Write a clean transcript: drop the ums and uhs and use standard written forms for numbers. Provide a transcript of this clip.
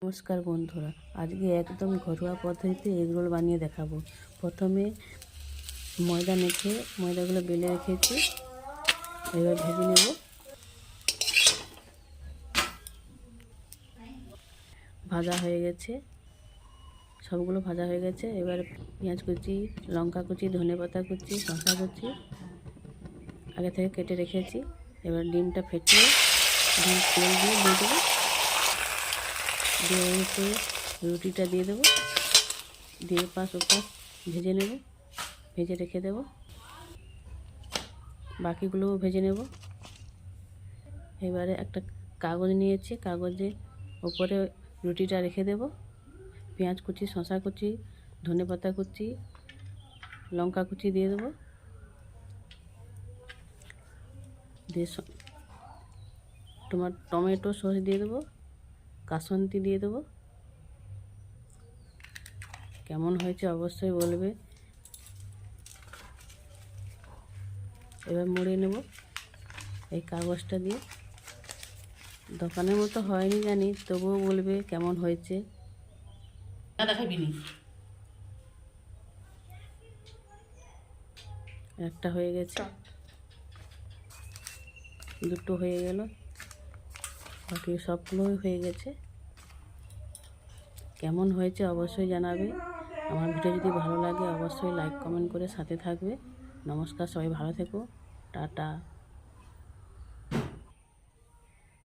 নমস্কার বন্ধুরা, আজকে একদম ঘরোয়া পদ্ধতিতে এগরোল বানিয়ে দেখাবো। প্রথমে ময়দা মেখে ময়দাগুলো বেলে রেখেছি, এবার ভেজে নেব। ভাজা হয়ে গেছে, সবগুলো ভাজা হয়ে গেছে। এবার পেঁয়াজ কুচি, লঙ্কা কুচি, ধনেপাতা কুচি, শসা কুচি আগে থেকে কেটে রেখেছি। এবার ডিমটা ফেটিয়ে তেল দিয়ে দেবো, দিয়ে রুটিটা দিয়ে দেবো, দিয়ে পাশ ওপাশ ভেজে নেব, ভেজে রেখে দেব। বাকিগুলোও ভেজে নেব। এবারে একটা কাগজ নিয়েছি, কাগজে উপরে রুটিটা রেখে দেব। পেঁয়াজ কুচি, শসা কুচি, ধনেপাতা কুচি, লঙ্কা কুচি দিয়ে দেবো, দিয়ে টমেটো সস দিয়ে দেবো, কাসুন্দি দিয়ে দেবো। কেমন হয়েছে অবশ্যই বলবে। এবার মুড়ে নেব এই কাগজটা দিয়ে। দোকানের মতো হয়নি জানি, তবুও বলবে কেমন হয়েছে। একটা হয়ে গেছে, দুটো হয়ে গেল, বাকি সবগুলোই হয়ে গেছে। কেমন হয়েছে অবশ্যই জানাবে। আমার ভিডিও যদি ভালো লাগে অবশ্যই লাইক কমেন্ট করে সাথে থাকবে। নমস্কার, সবাই ভালো থেকো, টাটা।